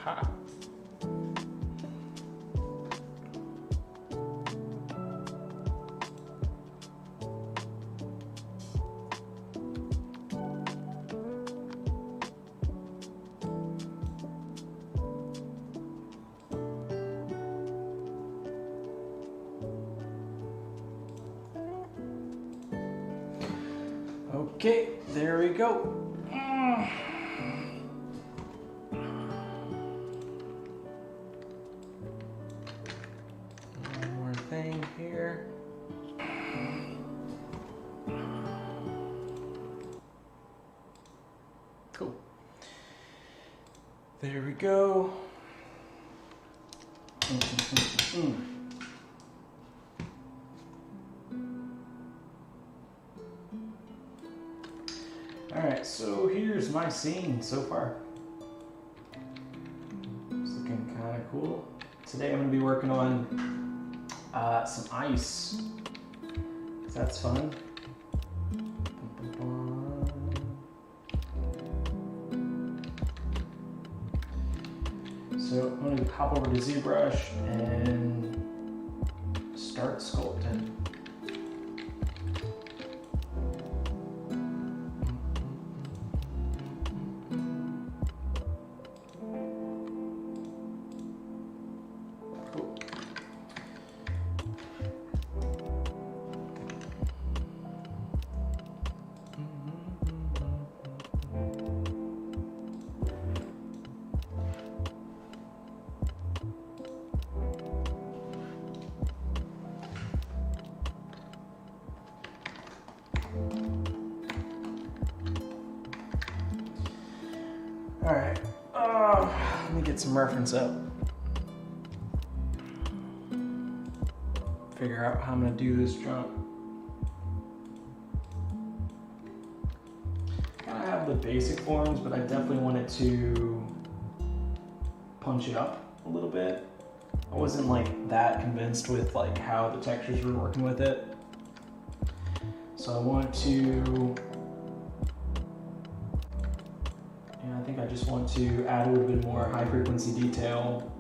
Ha. Okay, there we go. One more thing here. Cool. There we go. All right, so here's my scene so far. It's looking kind of cool. Today I'm gonna be working on some ice. That's fun. So I'm gonna hop over to Zbrush and start sculpting. All right, let me get some reference up. Figure out how I'm gonna do this jump. I have the basic forms, but I definitely wanted to punch it up a little bit. I wasn't like that convinced with like how the textures were working with it. So I wanted to, I think I just want to add a little bit more high frequency detail.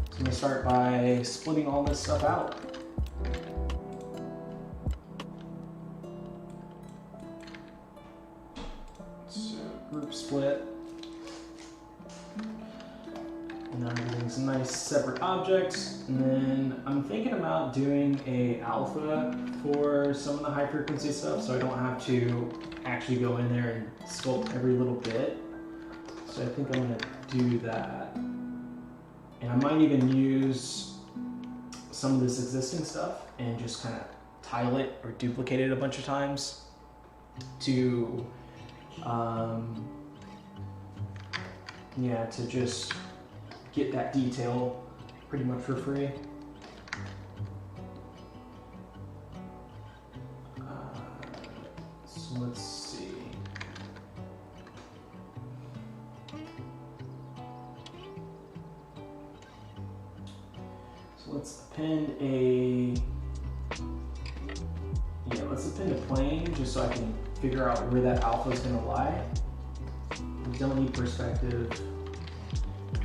So I'm gonna start by splitting all this stuff out. So group split. And now I'm doing some nice separate objects. And then I'm thinking about doing a alpha for some of the high frequency stuff so I don't have to actually go in there and sculpt every little bit. So I think I'm gonna do that. And I might even use some of this existing stuff and just kind of tile it or duplicate it a bunch of times to, to just get that detail pretty much for free. So let's see. So let's append a plane just so I can figure out where that alpha is going to lie. We don't need perspective.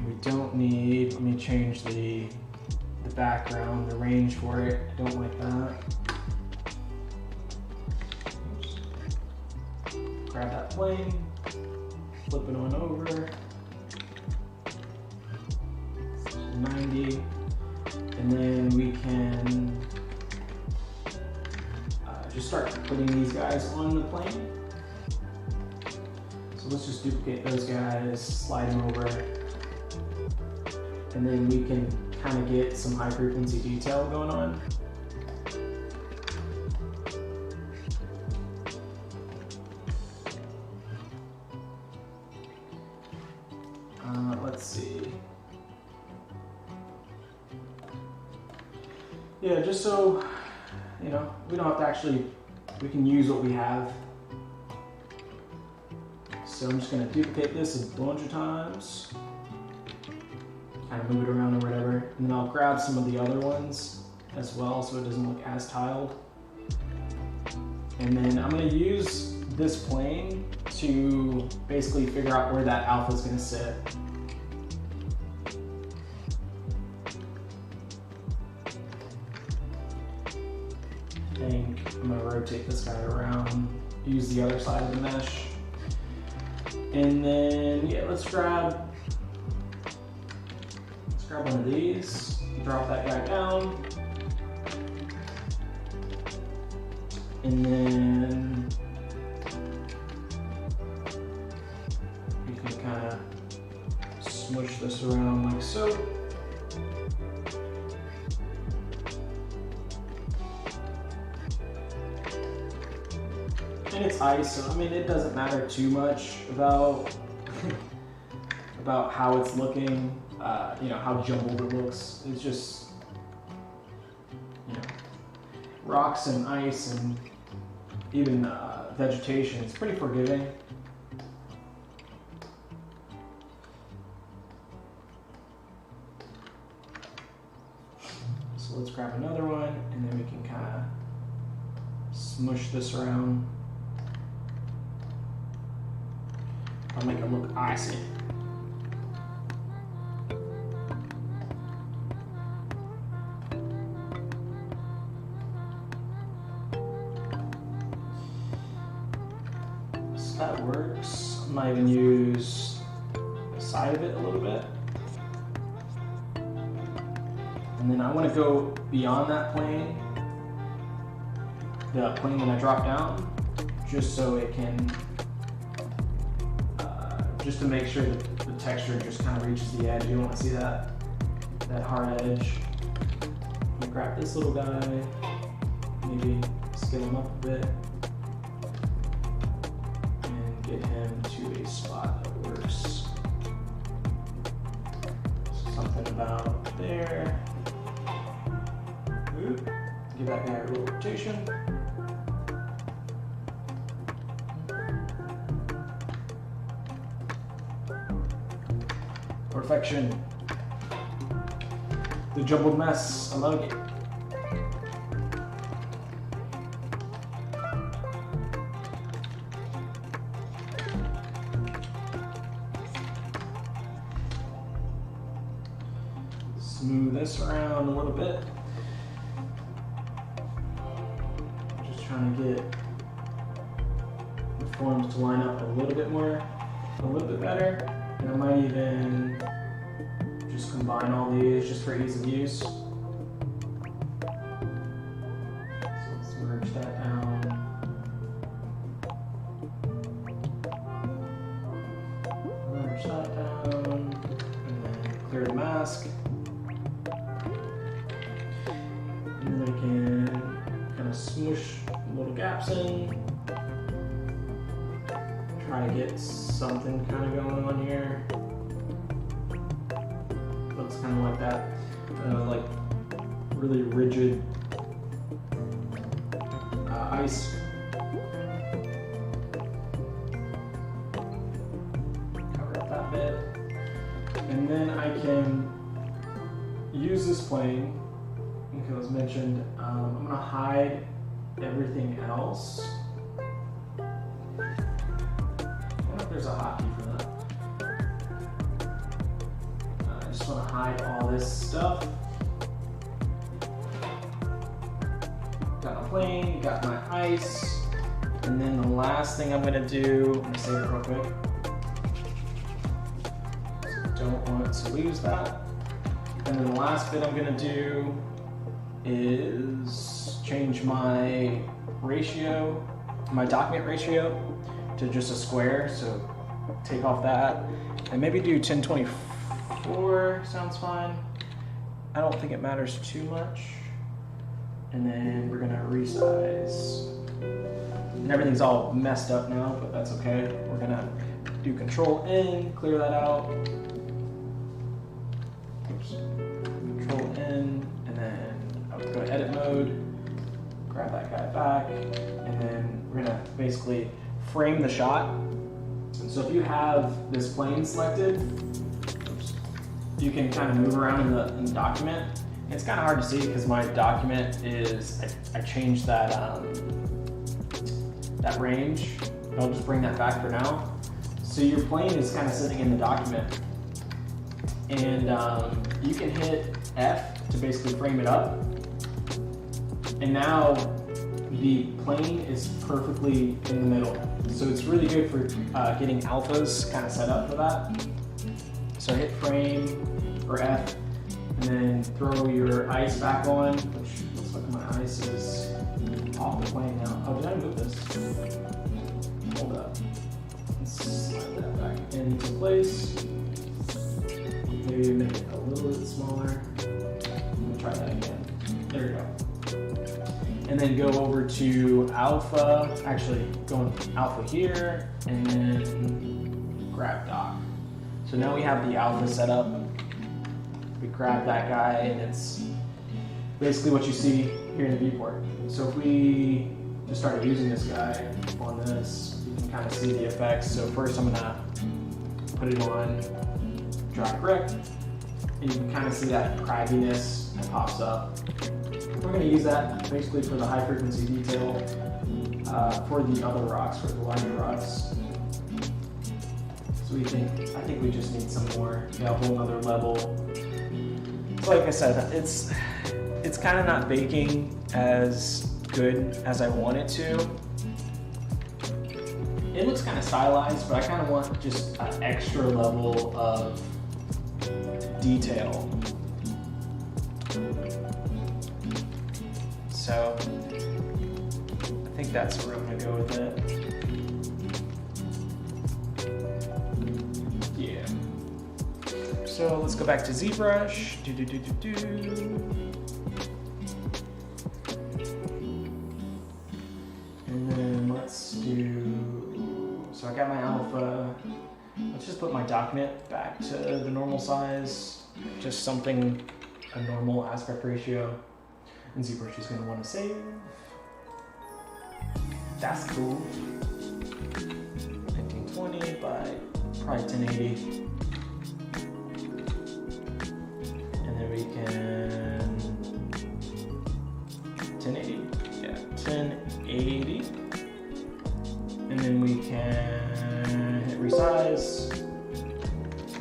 We don't need, let me change the background, the range for it. I don't like that. Grab that plane, flip it on over, 90, and then we can just start putting these guys on the plane. So let's just duplicate those guys, slide them over, and then we can kind of get some high frequency detail going on. Let's see. Yeah, just so, we don't have to actually, we can use what we have. So I'm just gonna duplicate this a bunch of times, kind of move it around or whatever, and then I'll grab some of the other ones as well so it doesn't look as tiled. And then I'm gonna use this plane to basically figure out where that alpha is gonna sit. this guy around, use the other side of the mesh. And then, yeah, let's grab one of these, drop that guy down. And then you can kind of smush this around like so. And it's ice, so I mean it doesn't matter too much about about how it's looking, you know, how jumbled it looks. It's just, you know, rocks and ice and even vegetation. It's pretty forgiving. So let's grab another one, and then we can kind of smush this around. I'll make it look icy. So that works. I might even use the side of it a little bit. And then I want to go beyond that plane, the plane that I dropped down, just so it can, just to make sure that the texture just kind of reaches the edge. You don't want to see that hard edge. I'm gonna grab this little guy, maybe scale him up a bit, and get him to a spot that works. Something about there. Oop. Give that guy a little rotation. Perfection. The jumbled mess. I love it. Smooth this around a little bit. Just trying to get the forms to line up a little bit more, a little bit better. And I might even just combine all these just for ease of use. So let's merge that down. Merge that down. And then clear the mask. And then I can kind of smush little gaps in. Try to get something kind of going on here. Looks kind of like that, like really rigid ice. Cover up that bit. And then I can use this plane, because as mentioned, I'm going to hide everything else. There's a hotkey for that. I just want to hide all this stuff. Got my plane, got my ice, and then the last thing I'm going to do, I'm going to save it real quick. Don't want to lose that. And then the last bit I'm going to do is change my ratio, my document ratio, to just a square, so take off that and maybe do 1024, sounds fine. I don't think it matters too much. And then we're gonna resize. And everything's all messed up now, but that's okay. We're gonna do Control N, clear that out. Oops. Control N, and then I'll go to edit mode, grab that guy back, and then we're gonna basically frame the shot. So if you have this plane selected, oops, you can kind of move around in the document. It's kind of hard to see because my document is, I changed that that range. I'll just bring that back for now. So your plane is kind of sitting in the document, and you can hit F to basically frame it up. And now the plane is perfectly in the middle. So it's really good for getting alphas kind of set up for that. So hit frame or F, and then throw your ice back on, which looks like my ice is off the plane now. Oh, did I move this? Hold up. Let's slide that back into place. Maybe make it a little bit smaller. I'm gonna try that again. There we go. And then go over to alpha, actually go alpha here, and then grab dock. So now we have the alpha set up. We grab that guy, and it's basically what you see here in the viewport. So if we just started using this guy on this, you can kind of see the effects. So first I'm gonna put it on drag rect, and you can kind of see that cragginess that pops up. We're going to use that basically for the high frequency detail for the other rocks, for the larger rocks. So I think we just need some more, a whole other level. So like I said, it's kind of not baking as good as I want it to. It looks kind of stylized, but I kind of want just an extra level of detail. So I think that's where I'm gonna go with it. Yeah. So let's go back to Zbrush. And then let's do, so I got my alpha. Let's just put my document back to the normal size. Just something, a normal aspect ratio. And Zbrush is going to want to save. That's cool. 1920 by probably 1080. And then we can 1080. Yeah, 1080. And then we can hit resize.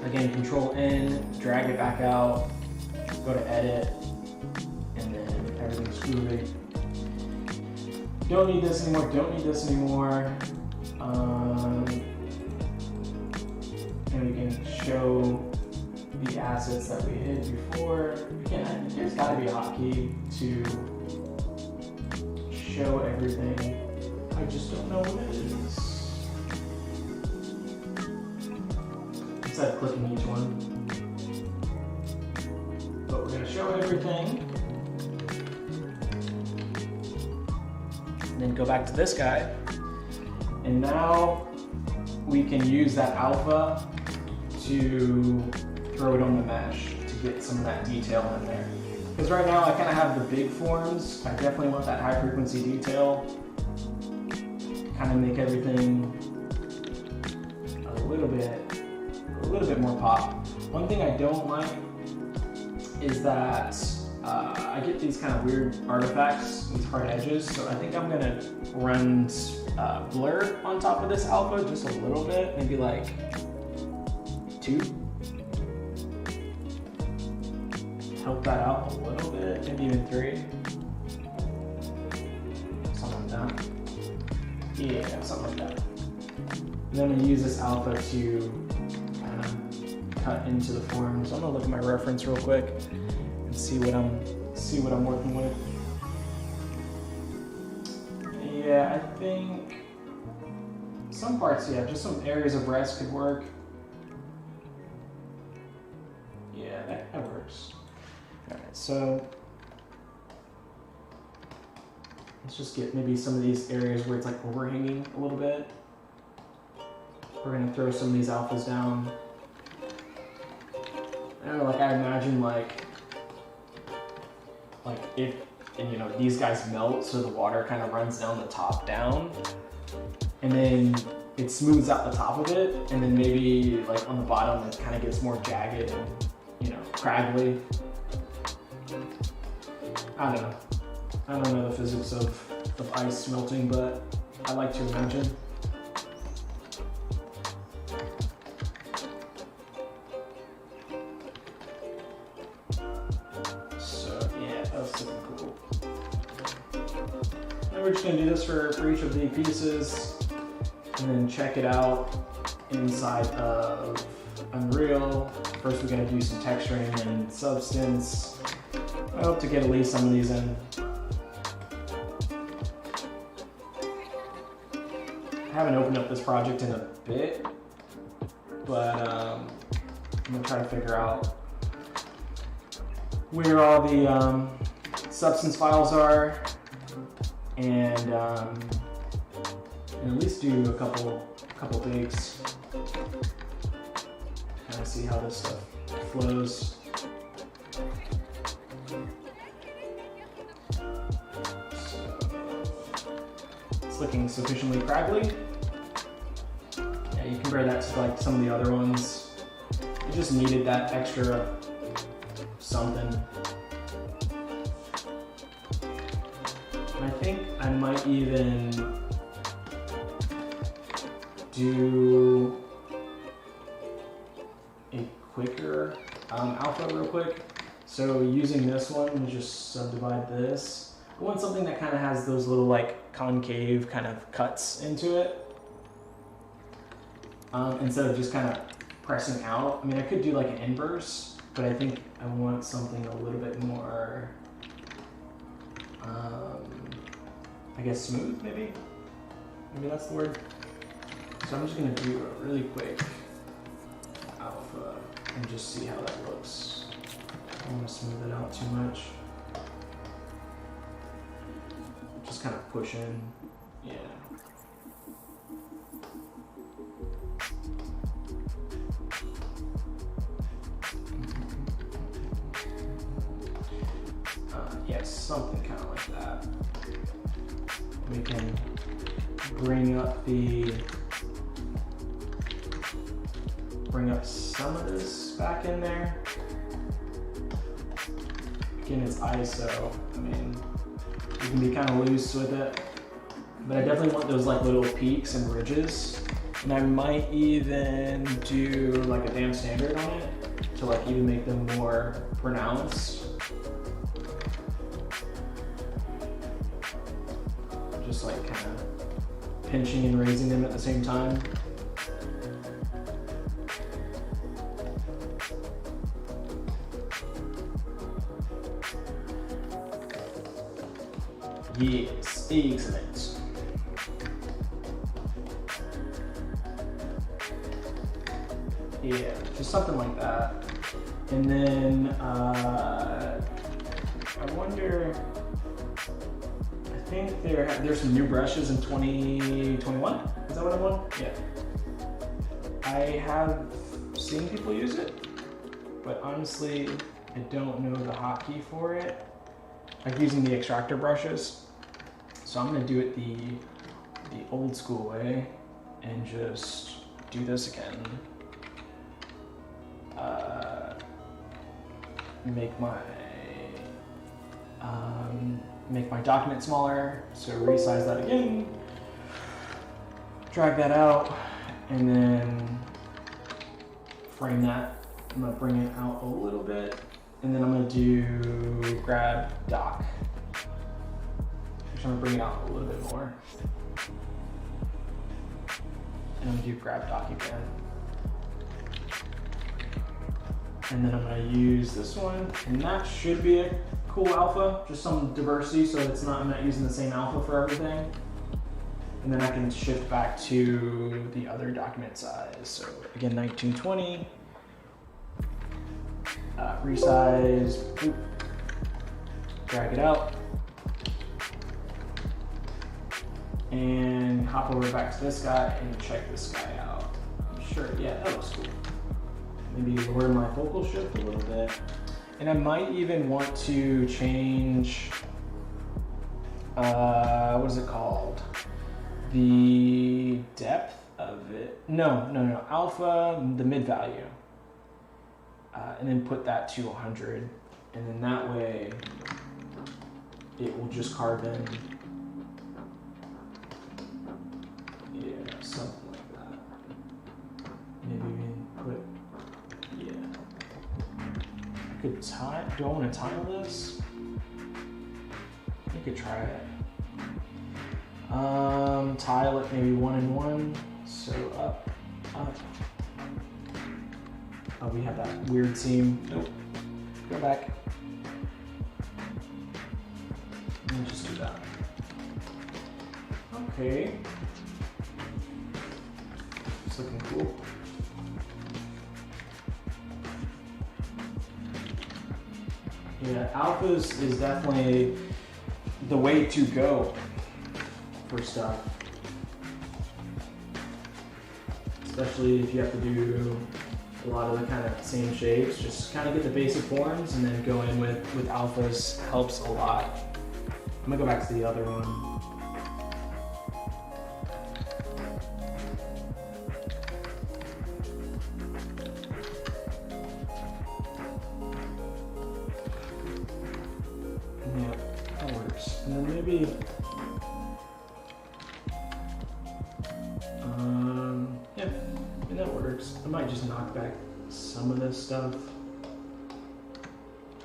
Again, Control N, drag it back out, go to edit. Everything's groovy. Don't need this anymore, don't need this anymore. And we can show the assets that we hit before. Again, there's gotta be a hotkey to show everything. I just don't know what it is. Instead of clicking each one. But we're gonna show everything. And then go back to this guy. And now we can use that alpha to throw it on the mesh to get some of that detail in there. Because right now I kind of have the big forms. I definitely want that high frequency detail. Kind of make everything a little bit more pop. One thing I don't like is that I get these kind of weird artifacts, these hard edges, so I think I'm gonna run blur on top of this alpha just a little bit, maybe like 2. Help that out a little bit, maybe even 3. Something like that. Yeah, something like that. And then I'm gonna use this alpha to kind of cut into the form. So I'm gonna look at my reference real quick. See what I'm working with. Yeah, I think some parts, yeah, just some areas of rest could work. Yeah, that works. All right, so let's just get maybe some of these areas where it's like overhanging a little bit. We're gonna throw some of these alphas down. I don't know, like I imagine like if, and you know, these guys melt so the water kind of runs down the top down, and then it smooths out the top of it, and then maybe like on the bottom it kind of gets more jagged and, you know, craggly. I don't know the physics of ice melting, but I like to imagine. we're just gonna do this for each of the pieces and then check it out inside of Unreal. First we're gonna do some texturing and substance. I hope to get at least some of these in. I haven't opened up this project in a bit, but I'm gonna try to figure out where all the substance files are, and at least do a couple takes. Kind of see how this stuff flows. It's looking sufficiently craggly. Yeah, you compare that to like some of the other ones. It just needed that extra something. And I think I might even do a quicker alpha real quick. So using this one, we just subdivide this. I want something that kind of has those little like concave kind of cuts into it. Instead of just kind of pressing out. I mean, I could do like an inverse, but I think I want something a little bit more, I guess smooth maybe? Maybe that's the word. So I'm just gonna do a really quick alpha and just see how that looks. I don't want to smooth it out too much. Just kind of push in, yeah. Yes, something kind of like that. We can bring up some of this back in there. Again, it's ISO. I mean, you can be kind of loose with it, but I definitely want those like little peaks and ridges. And I might even do like a damp standard on it to like even make them more pronounced. Just like kind of pinching and raising them at the same time. Yes, excellent. Yeah, just something like that. And then I wonder, I think there's some new brushes in 2021. Is that what I want? Yeah. I have seen people use it, but honestly, I don't know the hotkey for it. Like using the extractor brushes. So I'm gonna do it the old school way and just do this again. Make my document smaller. So resize that again. Drag that out, and then frame that. I'm gonna bring it out a little bit. And then I'm gonna do grab doc. I'm gonna bring it out a little bit more. And I'm gonna do grab doc again. And then I'm gonna use this one, and that should be a cool alpha, just some diversity so I'm not using the same alpha for everything. And then I can shift back to the other document size. So again, 1920. Resize, boop, drag it out, and hop over back to this guy and check this guy out. Sure, yeah, that looks cool. Maybe lower my focal shift a little bit. And I might even want to change, what is it called? The depth of it. No, alpha, the mid value. And then put that to 100, and then that way it will just carve in. Yeah, something like that. Maybe even put, yeah. I could time, do I want to tile this? I could try it. Tile it maybe 1 and 1. So up, up. Oh, we have that weird seam. Nope. Go back. And just do that. Okay. It's looking cool. Yeah, alphas is definitely the way to go for stuff. Especially if you have to do a lot of the kind of same shapes. Just kind of get the basic forms and then go in with alphas helps a lot. I'm gonna go back to the other one. Yeah, that works. And then maybe yeah, and that works. I might just knock back some of this stuff.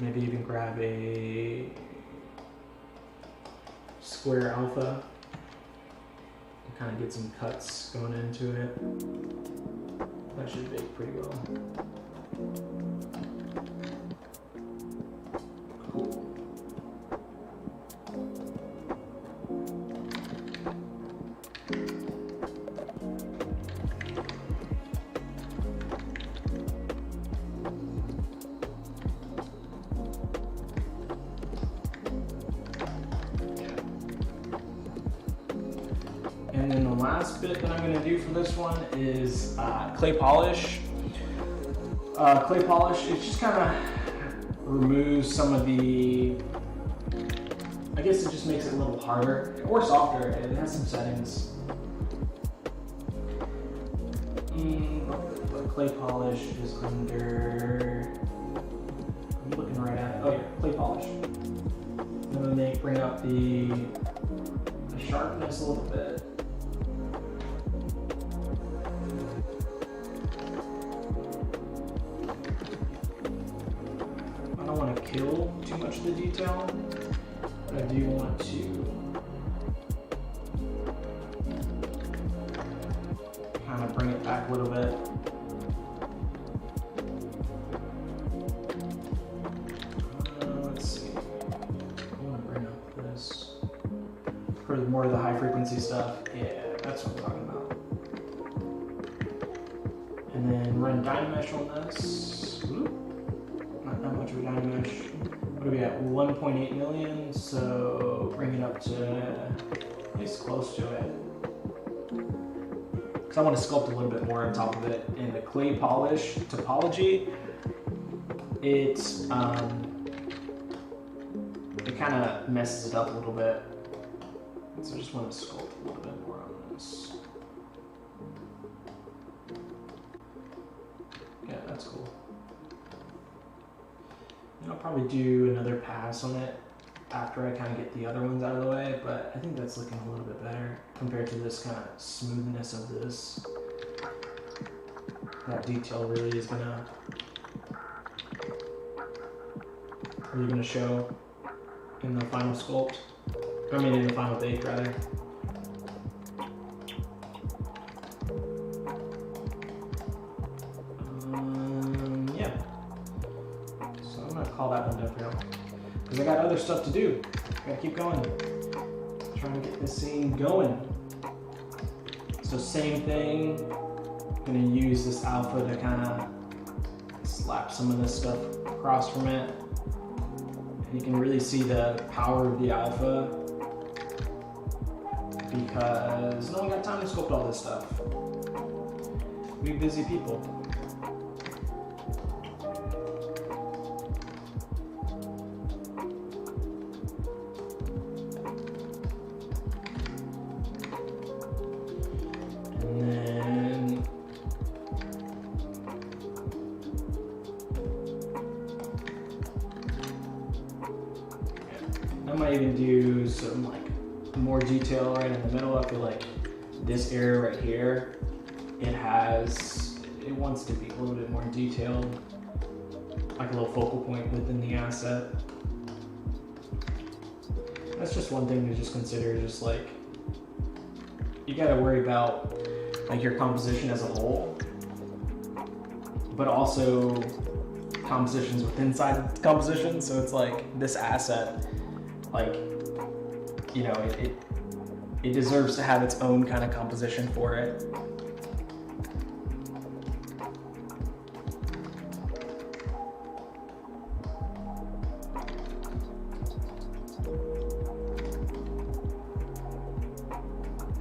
Maybe even grab a square alpha and kind of get some cuts going into it. That should bake pretty well. Cool. And then the last bit that I'm going to do for this one is clay polish. Clay polish, it just kind of removes some of the, I guess it just makes it a little harder or softer. It has some settings. The clay polish is under, I'm looking right at it. Oh yeah, clay polish. I'm going to bring up the sharpness a little bit. I don't want to kill too much of the detail, but I do want to kind of bring it back a little bit. Let's see. I want to bring up this for more of the high frequency stuff. Yeah, that's what I'm talking about. And then run Dynamesh on this. Not that much of a Dynamesh. What are we at? 1.8 million. So bring it up to at least close to it. Because I want to sculpt a little bit more on top of it. And the clay polish topology, it kind of messes it up a little bit. So I just want to sculpt a little bit more on this. Yeah, that's cool. And I'll probably do another pass on it after I kind of get the other ones out of the way, but I think that's looking a little bit better compared to this kind of smoothness of this. That detail really is gonna show in the final sculpt. I mean, in the final bake, rather. Yeah. So I'm gonna call that one done for now. Because I got other stuff to do. I gotta keep going. Trying to get this scene going. So same thing. I'm gonna use this alpha to kind of slap some of this stuff across from it. And you can really see the power of the alpha, because no one got time to sculpt all this stuff. We busy people. And then I might even do some like more detail right in the middle. I feel like this area right here, it wants to be a little bit more detailed, like a little focal point within the asset. That's just one thing to just consider, just like you gotta worry about like your composition as a whole, but also compositions within inside composition. So it's like this asset, like, you know, it deserves to have its own kind of composition for it.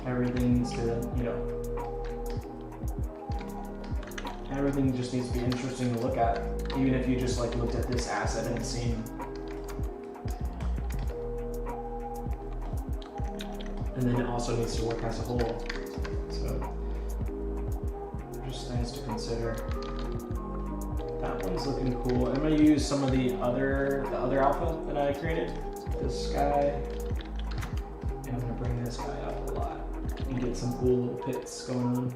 Everything needs to, you know, everything just needs to be interesting to look at, even if you just like looked at this asset in the scene. And then it also needs to work as a whole. So just things to consider. That one's looking cool. I'm gonna use some of the other alpha that I created. This guy. And I'm gonna bring this guy up a lot and get some cool little pits going on.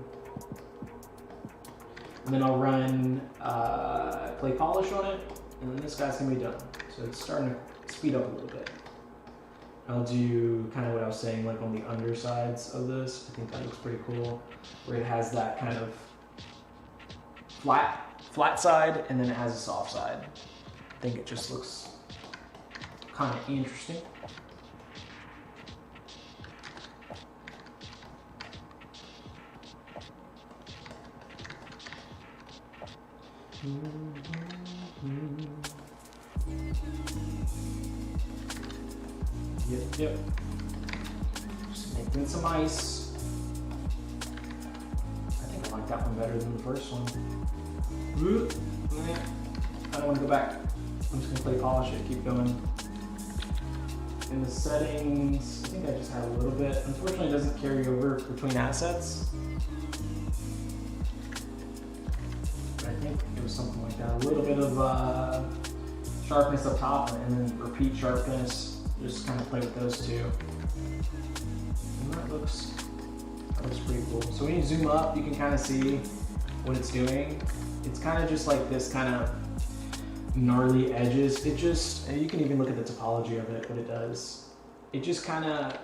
And then I'll run clay polish on it, and then this guy's gonna be done. So it's starting to speed up a little bit. I'll do kind of what I was saying, like on the undersides of this. I think that looks pretty cool, where it has that kind of flat side, and then it has a soft side. I think it just looks kind of interesting. Yep. Just making some ice. I think I like that one better than the first one. I don't want to go back. I'm just gonna play polish it, keep going. In the settings, I think I just had a little bit. Unfortunately, it doesn't carry over between assets. But I think it was something like that. A little bit of sharpness up top, and then repeat sharpness. Just kind of play with those two. And that looks pretty cool. So when you zoom up, you can kind of see what it's doing. It's kind of just like this kind of gnarly edges. It just, and you can even look at the topology of it, what it does. It just kind of,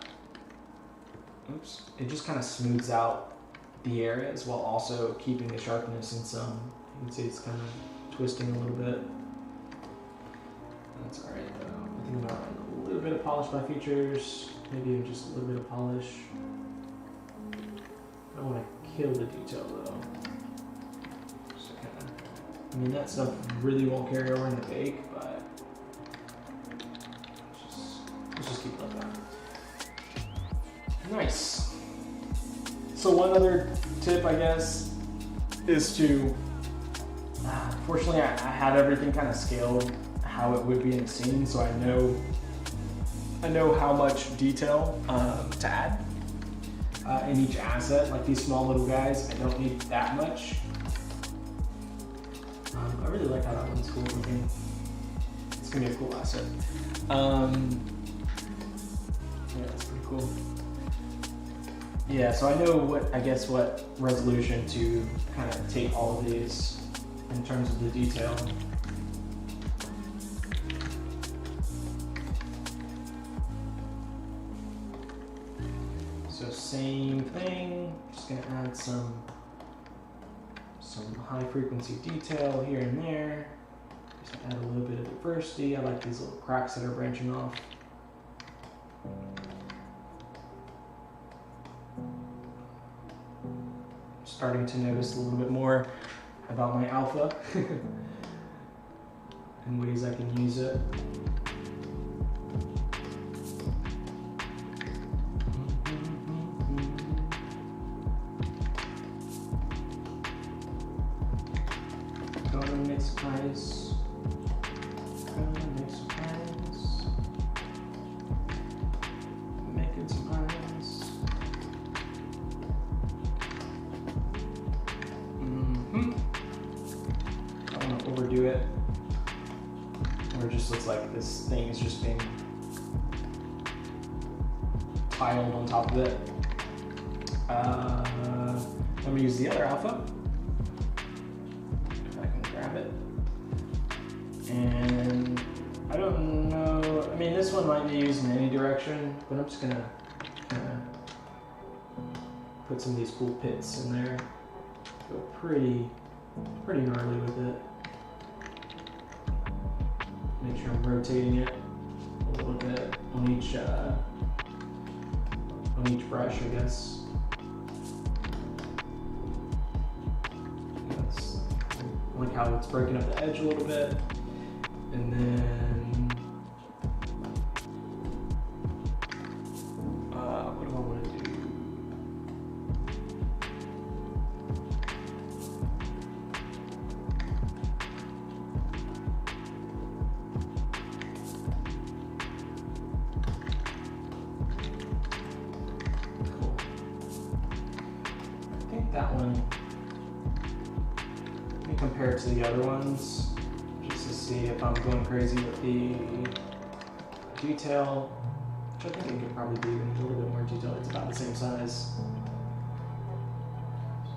it just kind of smooths out the areas while also keeping the sharpness in some. You can see it's kind of twisting a little bit. That's all right though. I think about a little bit of polish by features, maybe even just a little bit of polish. I don't want to kill the detail though. Just to kind of, I mean, that stuff really won't carry over in the bake, but let's just keep it like that. Nice. So one other tip, I guess, is to, fortunately I have everything kind of scaled how it would be in the scene, so I know how much detail to add in each asset. Like these small little guys, I don't need that much. I really like how that one's cool looking. It's gonna be a cool asset. Yeah, that's pretty cool. Yeah, so I know what resolution to kind of take all of these in terms of the detail. So same thing, just gonna add some high frequency detail here and there. Just add a little bit of diversity. I like these little cracks that are branching off. Starting to notice a little bit more about my alpha and ways I can use it. Gonna mix ice. Making some ice. I don't want to overdo it, or it just looks like this thing is just being tiled on top of it. I'm going to use the other alpha, if I can grab it. And I don't know, I mean, this one might be used in any direction, but I'm just going to kind of put some of these cool pits in there. Go pretty gnarly with it. Make sure I'm rotating it a little bit on each brush, I guess. I like how it's breaking up the edge a little bit. And then, what do I want to do? Cool. I think that one, let me compare it to the other ones. See if I'm going crazy with the detail, which I think it could probably be a little bit more detail. It's about the same size.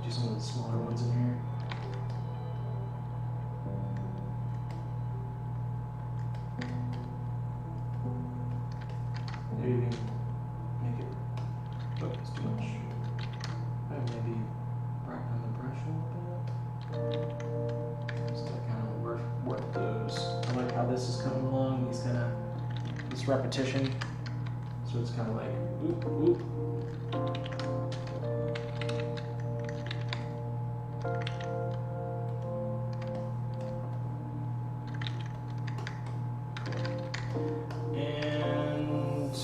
Do some of the smaller ones in here. Maybe make it focus too much. Maybe brighten on the brush a little bit. Work those. I like how this is coming along, this repetition. So it's kind of like oop, oop. And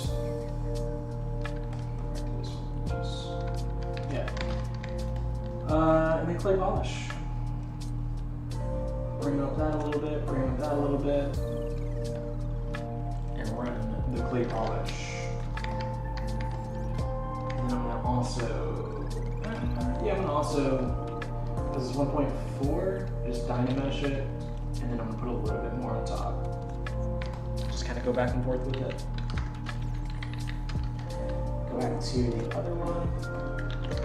and then clay polish. Bring up that a little bit, bring up that a little bit, and run the clay polish. And then I'm gonna also, this is 1.4, just Dynamesh it, and then I'm gonna put a little bit more on top. Just kind of go back and forth with it. Go back to the other one,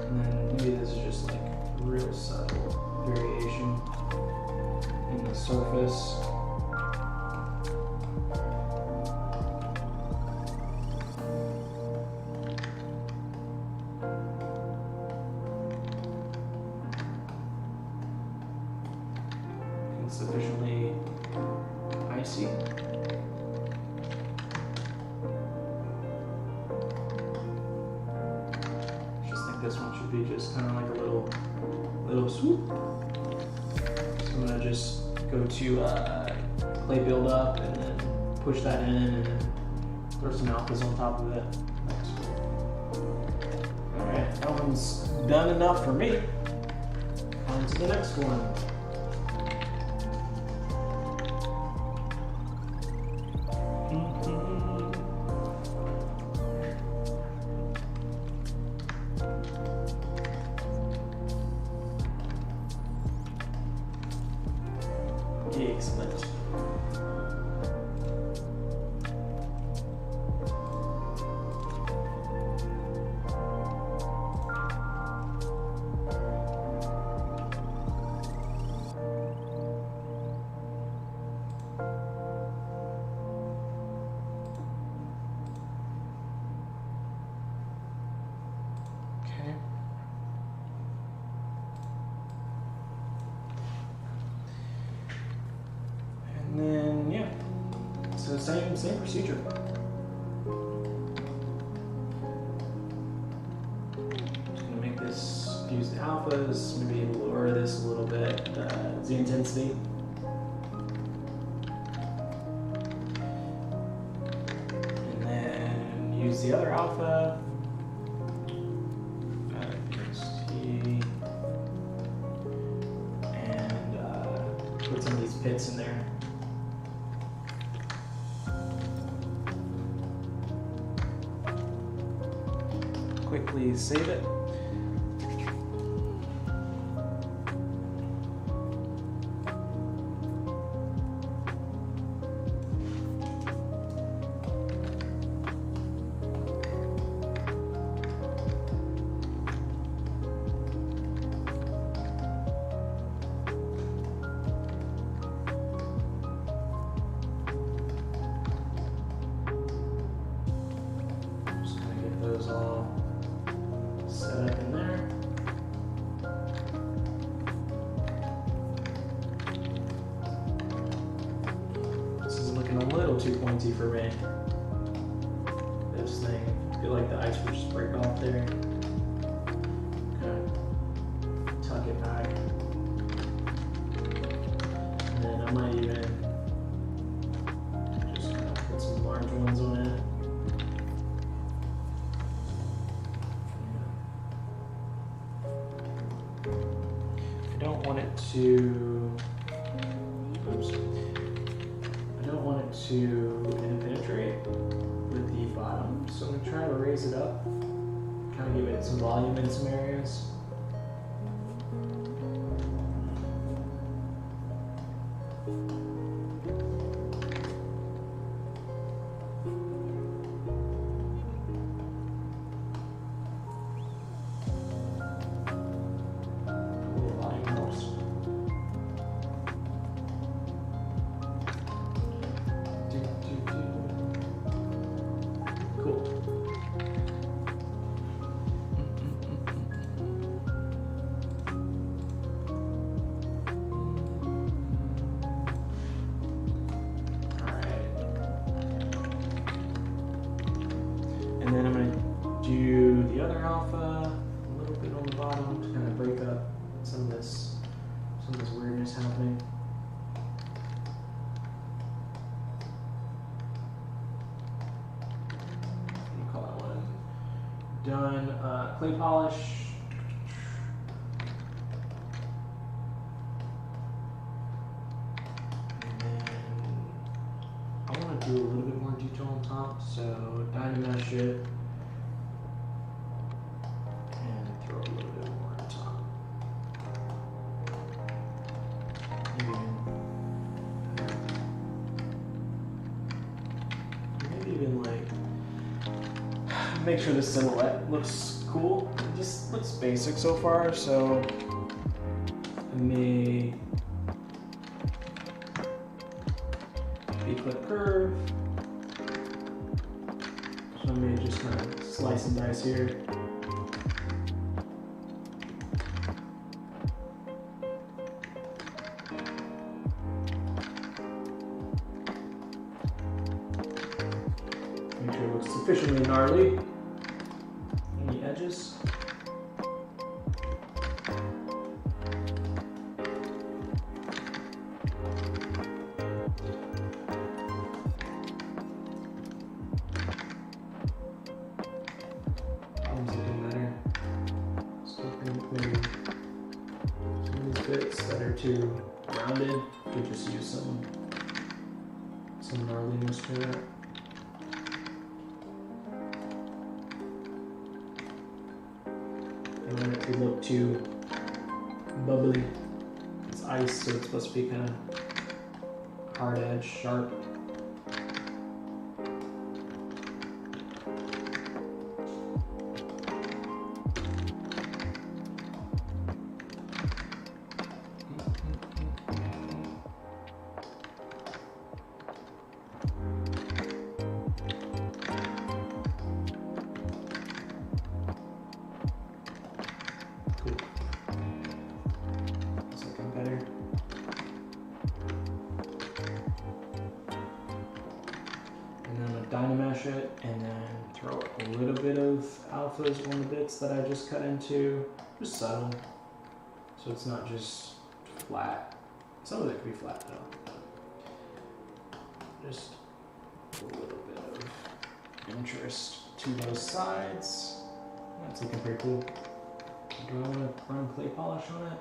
and then maybe this is just like real subtle variation in the surface. Sufficiently icy. Just think this one should be just kind of like a little swoop. So I'm gonna just go to clay build up and then push that in and then throw some alphas on top of it. Alright, that one's done enough for me. On to the next one. Excellent. So same procedure. Just gonna make this, use the alphas, maybe lower this a little bit, the intensity. And then use the other alpha. And put some of these pits in there. Quickly save it. Just gonna get those all set little too pointy for me. This thing, I feel like the ice would just break off there. Kind of tuck it back. And then I might even just kind of put some large ones on it. I don't want it to, oops. I don't want it to penetrate with the bottom, so I'm going to try to raise it up, kind of give it some volume in some areas. And then I'm going to do the other alpha a little bit on the bottom to kind of break up some of this weirdness happening. What do you call that one? Done. Clay polish. And then I want to do a little bit more detail on top, so Dynamesh it and throw a little bit more on top. Maybe even like make sure the silhouette looks cool. It just looks basic so far, so I may B-clip curve. So I may just kind of slice and dice here. Make sure it looks sufficiently gnarly in the edges. Bits that are too rounded, you could just use some gnarliness to that. I don't want it to look too bubbly. It's ice, so it's supposed to be kind of hard edge, sharp. Dynamesh it and then throw a little bit of alphas on the bits that I just cut into, just subtle, so it's not just flat. Some of it could be flat though. Just a little bit of interest to those sides. That's looking pretty cool. Do I want to run clay polish on it?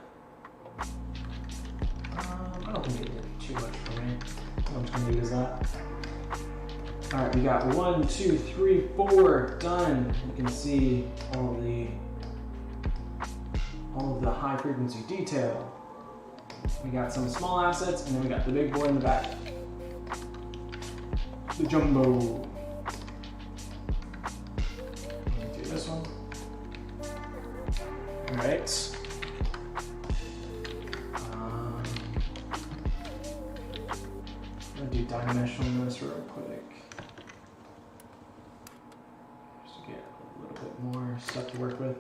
I don't think it did too much for me. I'm just going to use that. Alright, we got 1, 2, 3, 4 done. You can see all of the high frequency detail. We got some small assets and then we got the big boy in the back. The jumbo. Do this one. Alright. I'm gonna do Dynamesh on this real quick. More stuff to work with.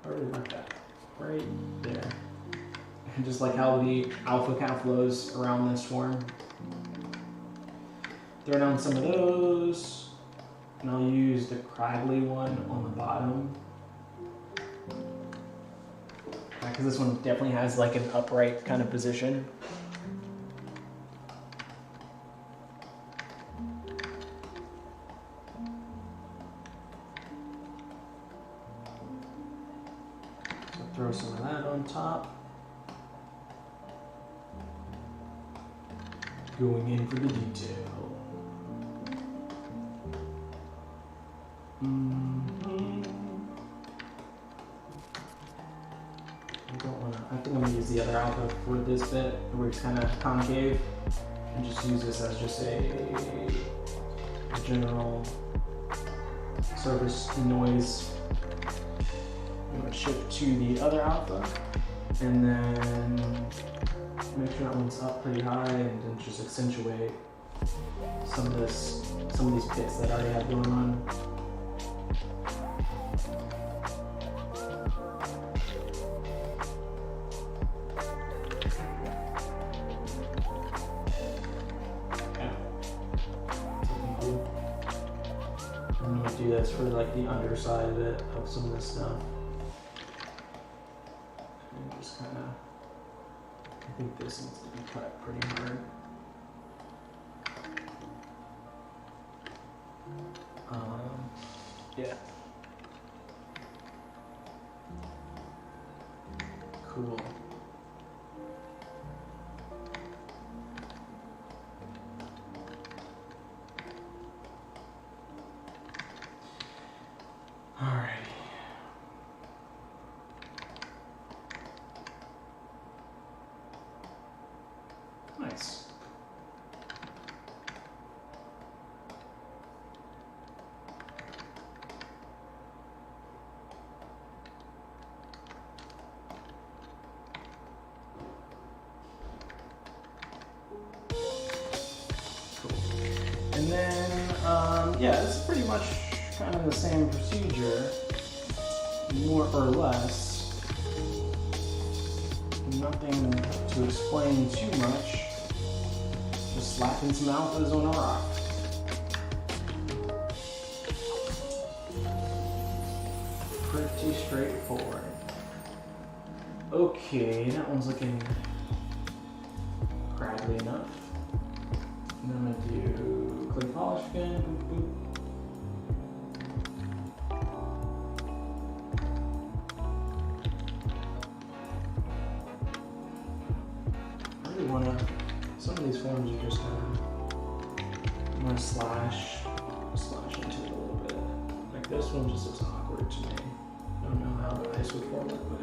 I really like that. Right there. And just like how the alpha kind of flows around this form. throw down some of those, and I'll use the craggly one on the bottom. Because this one definitely has like an upright kind of position. So throw some of that on top. Going in for the detail. I think I'm gonna use the other alpha for this bit, where it's kind of concave, and just use this as just a general surface noise. I'm gonna shift to the other alpha, and then make sure that one's up pretty high, and then just accentuate some of these bits that I already have going on. I'm gonna do this for like the underside of it, of some of this stuff. And just kind of, I think this needs to be cut pretty hard. Yeah. Cool. Alrighty. Nice. And then, yeah, this is pretty much kind of the same procedure, more or less. Nothing to explain too much. Just slapping some alphas on a rock. Pretty straightforward. Okay, that one's looking craggly enough. And then I'm gonna do clay polish again. Boop, boop. I really wanna, some of these forms are just gonna, I'm gonna slash into it a little bit. Like this one just looks awkward to me. I don't know how the ice would form it, but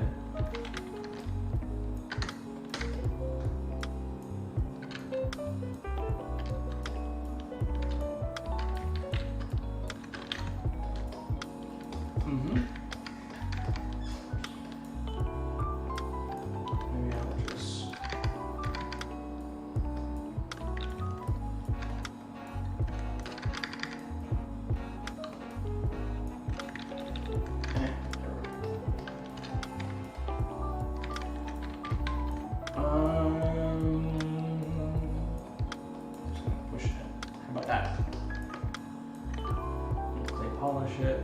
maybe I'll just just gonna push it. How about that? Clay polish it.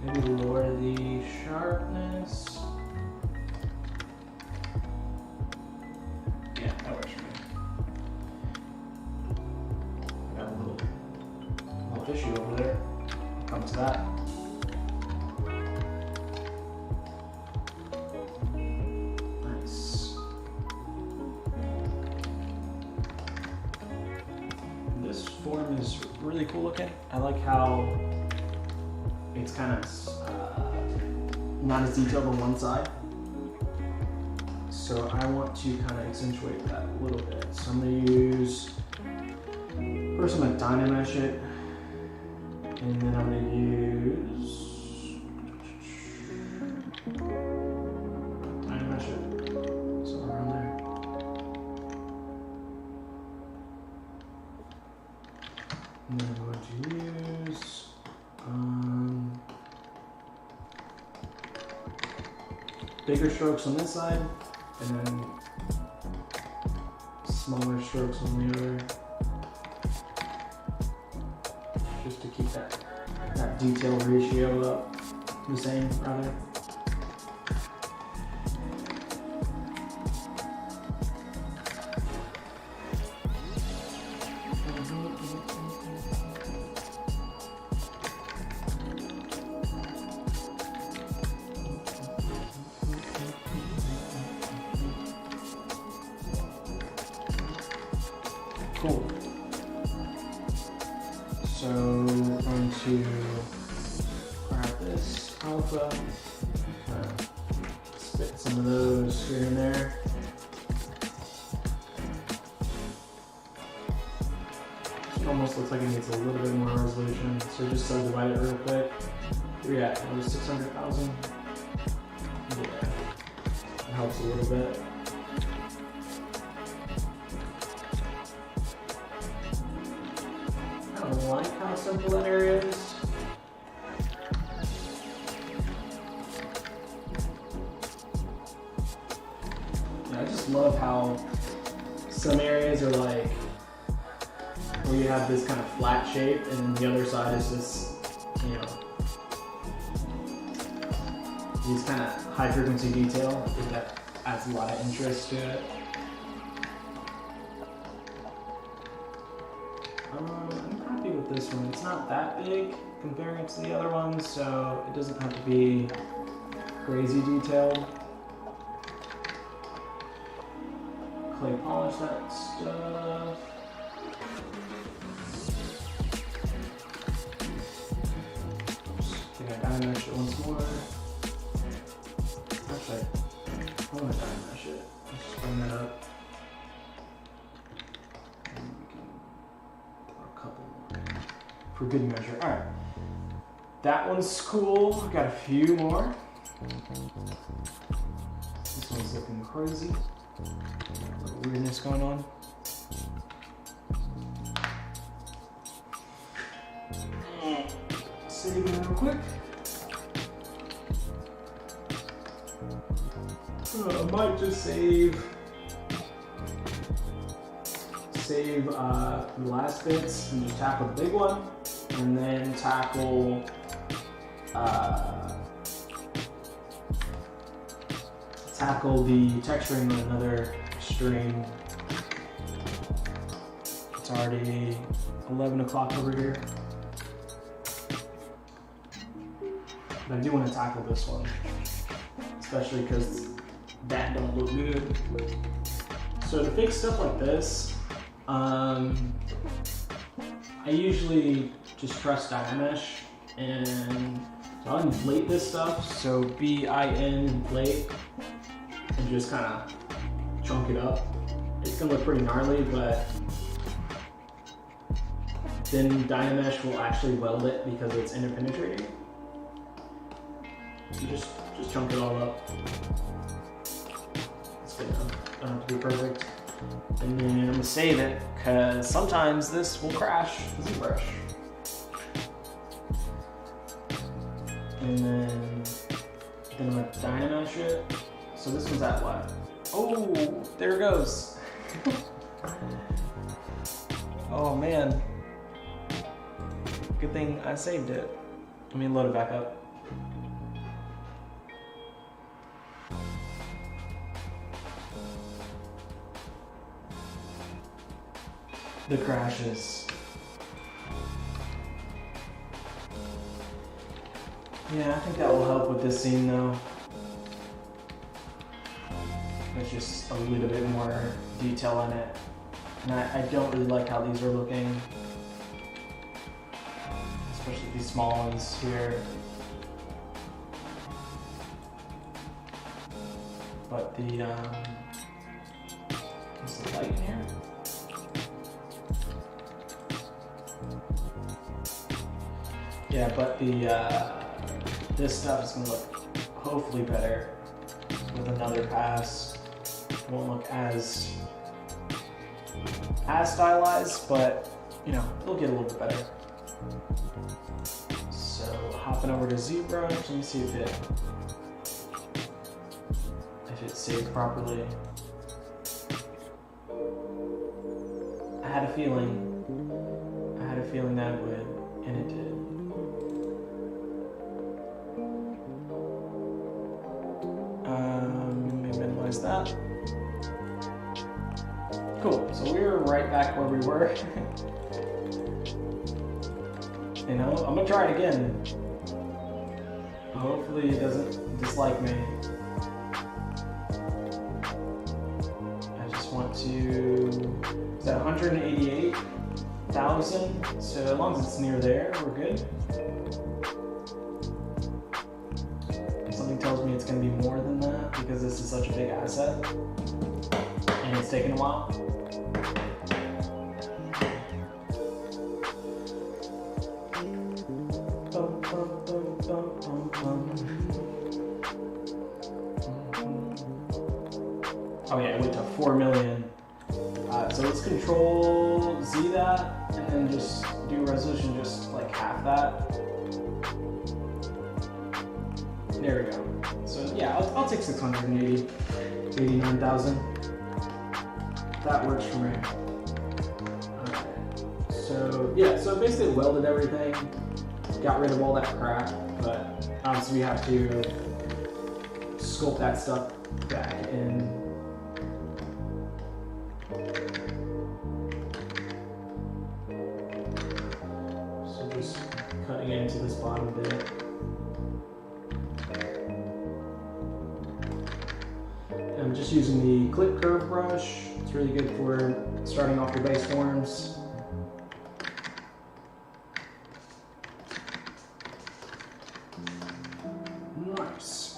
Maybe lower the sharpness. Yeah, that works for me. I got a little issue over there. I'll come to that. Nice. This form is really cool looking. I like how it's kind of not as detailed on one side. So I want to kind of accentuate that a little bit. So I'm going to use, first I'm going to Dynamesh it, and then I'm going to use Dynamesh it, somewhere around there. And then I'm going to use bigger strokes on this side, and then smaller strokes on the other. just to keep that detail ratio up the same, rather. Cool. So I'm going to grab this alpha, spit some of those here and there. It almost looks like it needs a little bit more resolution, so just subdivide it real quick. Where you at? It was 600,000. Yeah, it helps a little bit. I don't like how simple that area is. Yeah, I just love how some areas are like where you have this kind of flat shape and then the other side is just, you know, these kind of high frequency detail. I think that adds a lot of interest to it. I'm happy with this one. It's not that big comparing it to the other ones, so it doesn't have to be crazy detailed. Clay polish that stuff. I think I dye-mesh it once more. Actually, I want to dye-mesh it. Let's just bring that up. And we can throw a couple more in for good measure. Alright. That one's cool. I've got a few more. This one's looking crazy. A little weirdness going on. Save it real quick. I might just save the last bits and just tackle the big one, and then tackle the texturing on another stream. It's already 11 o'clock over here. But I do want to tackle this one, especially because that don't look good. So to fix stuff like this, I usually just trust dye-mesh, and so I'll inflate this stuff. So B-I-N inflate, and just kind of chunk it up. It's gonna look pretty gnarly, but then dye-mesh will actually weld it because it's interpenetrating. You just chunk it all up. It's good enough. Don't have to be perfect. And then I'm gonna save it because sometimes this will crash the Zbrush. And then I'm gonna dye-mesh it. So this one's at what? Oh, there it goes. Oh man. Good thing I saved it. Let me load it back up. The crashes. Yeah, I think that will help with this scene though. There's just a little bit more detail in it. And I don't really like how these are looking. Especially these small ones here. But the, is the light in here? Yeah, but the this stuff is gonna look hopefully better with another pass. It won't look as stylized, but you know, it'll get a little bit better. So hopping over to Zbrush, let me see if it's saved properly. I had a feeling that it would. And it did. Let me minimize that. Cool, so we're right back where we were. You know, I'm gonna try it again. Hopefully it doesn't dislike me. I just want to, is that 188,000? So as long as it's near there, we're good. Something tells me it's gonna be more than that because this is such a big asset. And it's taking a while. Oh yeah, it went to 4 million. So let's Control Z that, and then just do resolution just like half that. There we go. So yeah, I'll take 689,000. That works for me. Okay. So yeah, so basically welded everything, got rid of all that crap, but obviously we have to sculpt that stuff back in. So just cutting it into this bottom bit. I'm just using the clip curve brush. It's really good for starting off your base forms. Nice.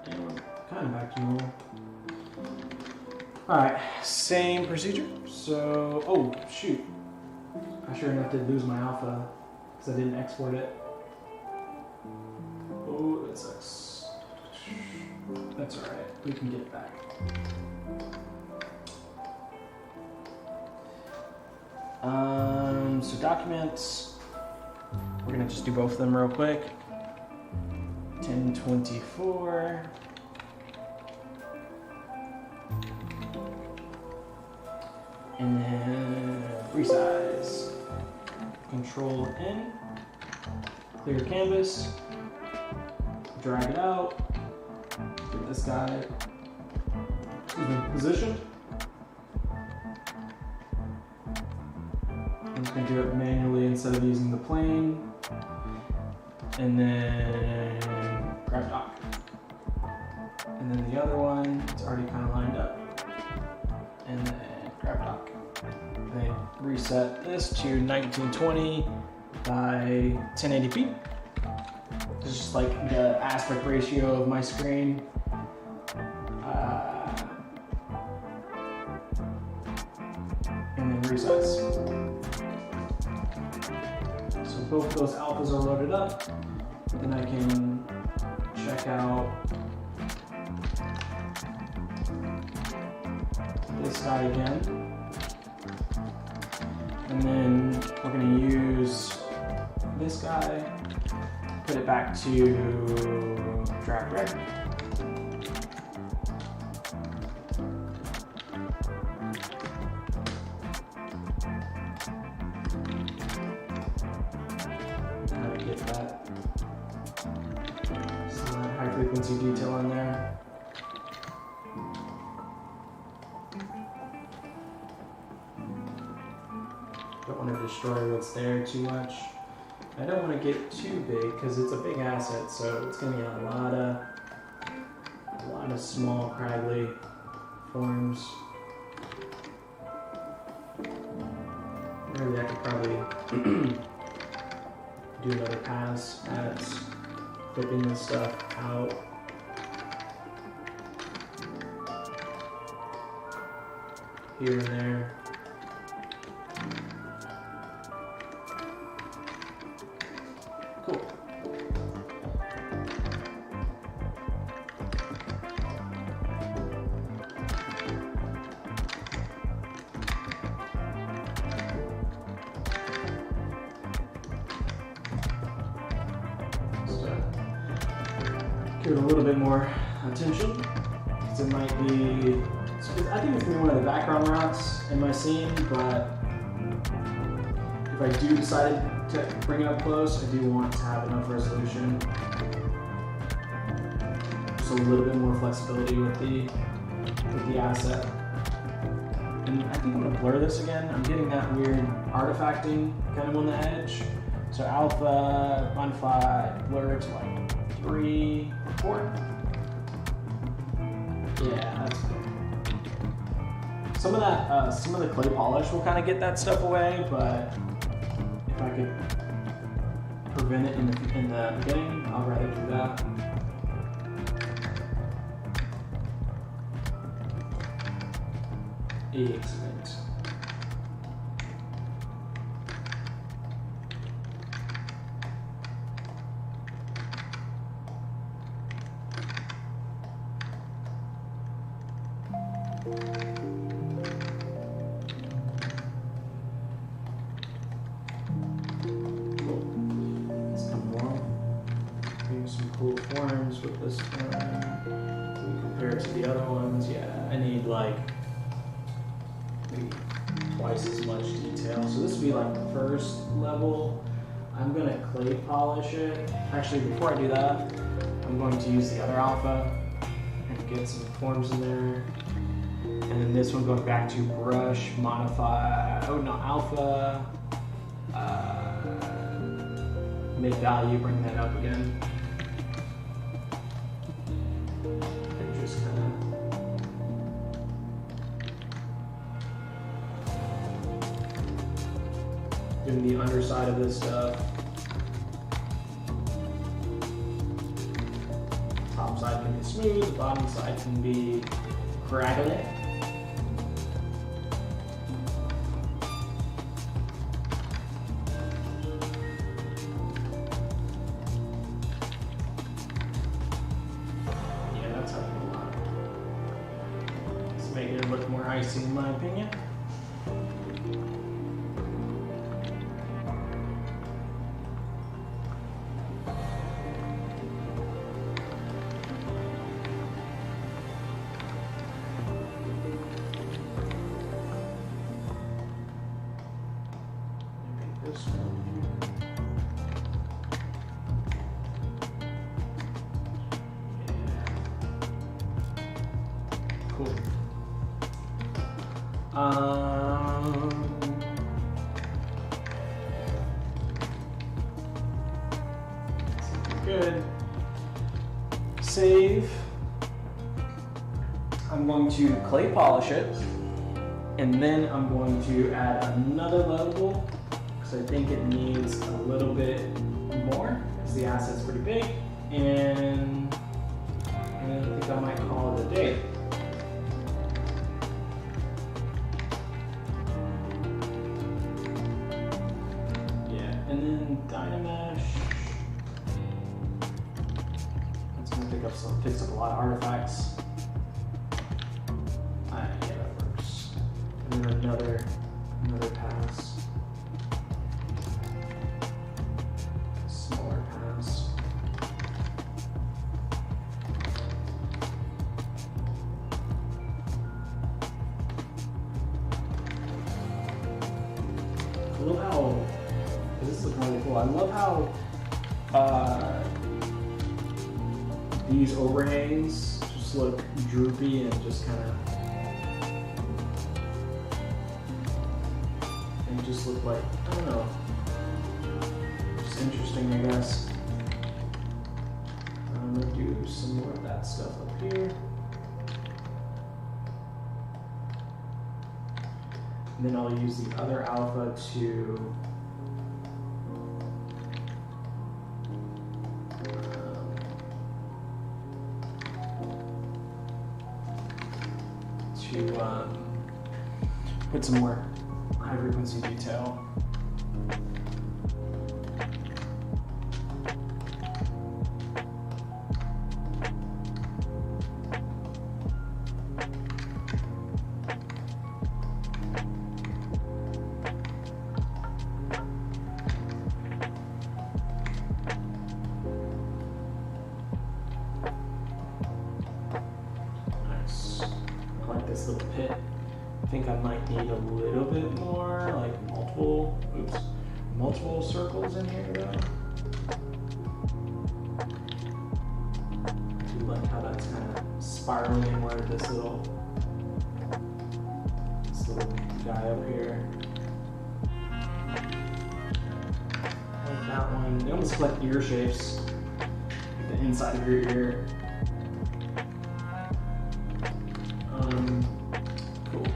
And kind of back to normal. Alright, same procedure. So, oh shoot. I sure enough did lose my alpha because I didn't export it. Oh, that sucks. That's alright, we can get it back. So documents, we're gonna just do both of them real quick. 1024. And then resize. Control N, clear canvas, drag it out. Get this guy, position. I'm just going to do it manually instead of using the plane. And then grab dock. And then the other one, it's already kind of lined up. And then grab dock. And then reset this to 1920 by 1080p. This is just like the aspect ratio of my screen. And then resize. So both of those alphas are loaded up. Then I can check out this guy again. And then we're going to use this guy, put it back to drag red. How to get that, some high frequency detail in there. Don't want to destroy what's there too much. I don't want to get too big because it's a big asset, so it's going to be a lot of small, craggly forms. Really, I could probably do another pass at flipping this stuff out. Here and there. Cool. Give it a little bit more attention because it might be, I think it's gonna be one of the background routes in my scene, but if if I do decide to bring it up close, I do want to have enough resolution. Just a little bit more flexibility with the asset. And I think I'm gonna blur this again. I'm getting that weird artifacting kind of on the edge. So alpha, modify, blur to like 3, 4. Yeah, that's good. Some of the clay polish will kind of get that stuff away, but if I could prevent it in the beginning, I'd rather do that. Excellent. Cool forms with this one. Can we compare it to the other ones? Yeah, I need like maybe twice as much detail. So this would be like the first level. I'm gonna clay polish it. Actually, before I do that, I'm going to use the other alpha and get some forms in there. And then this one going back to brush, modify, alpha, mid value, bring that up again. Doing the underside of this stuff. Top side can be smooth, the bottom side can be crackly. Yeah, that's helping a lot. Let's make it look more icy in my opinion. This one here. Yeah. Cool. Good. Save. I'm going to clay polish it, and then I'm going to add another level. So I think it needs a little bit more because the asset's pretty big, and I think I might call it a day. Yeah, and then Dynamesh. That's gonna fix up a lot of artifacts. Yeah, that works. And then another pass. I love how, this is looking really cool. I love how these overhangs just look droopy and just kind of, and just look like, I don't know, just interesting, I guess. I'm gonna do some more of that stuff up here. And then I'll use the other alpha to put some more high frequency detail. This little pit. I think I might need a little bit more, like multiple, multiple circles in here though. I do like how that's kind of spiraling inward, this little guy up here. I like that one. They almost look like ear shapes, like the inside of your ear. Cool.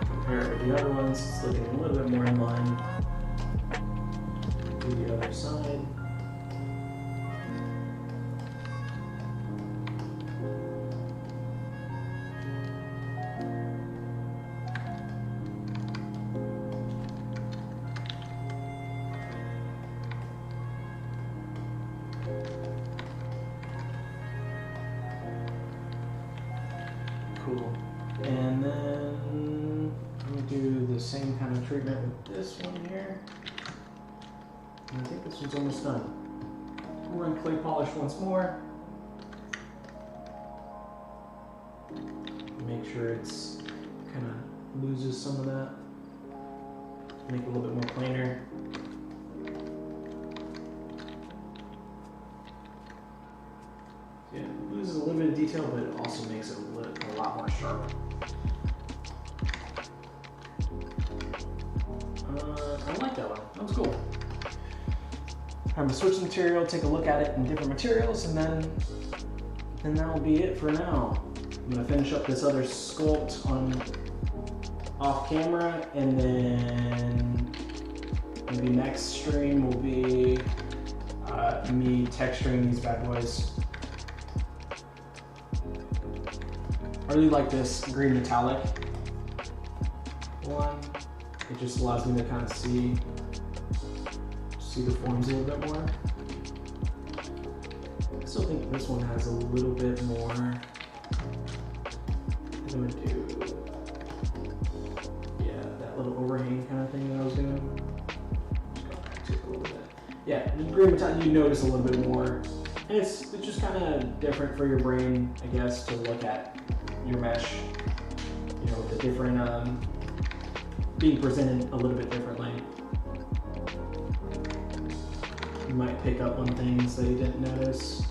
Compare it with the other ones, it's looking a little bit more in line. Do the other side. Cool. And then I'm gonna do the same kind of treatment with this one here. And I think this one's almost done. We're gonna clay polish once more. Make sure it's kind of loses some of that. Make it a little bit more plainer. Yeah, it loses a little bit of detail, but it also makes it a lot more sharp. I like that one. That was cool. I'm gonna switch the material, take a look at it in different materials, and then that'll be it for now. I'm gonna finish up this other sculpt on off camera, and then maybe next stream will be me texturing these bad boys. I really like this green metallic one. It just allows me to kind of see the forms a little bit more. I still think this one has a little bit more. I'm gonna do, yeah, that little overhang kind of thing that I was doing. Just go back to it a little bit. Yeah, the green metallic you notice a little bit more. And it's just kind of different for your brain, I guess, to look at your mesh, you know, with the different, being presented a little bit differently. You might pick up on things that you didn't notice.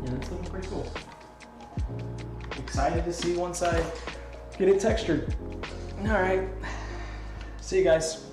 Yeah, that's looking pretty cool. Excited to see once I get it textured. All right, see you guys.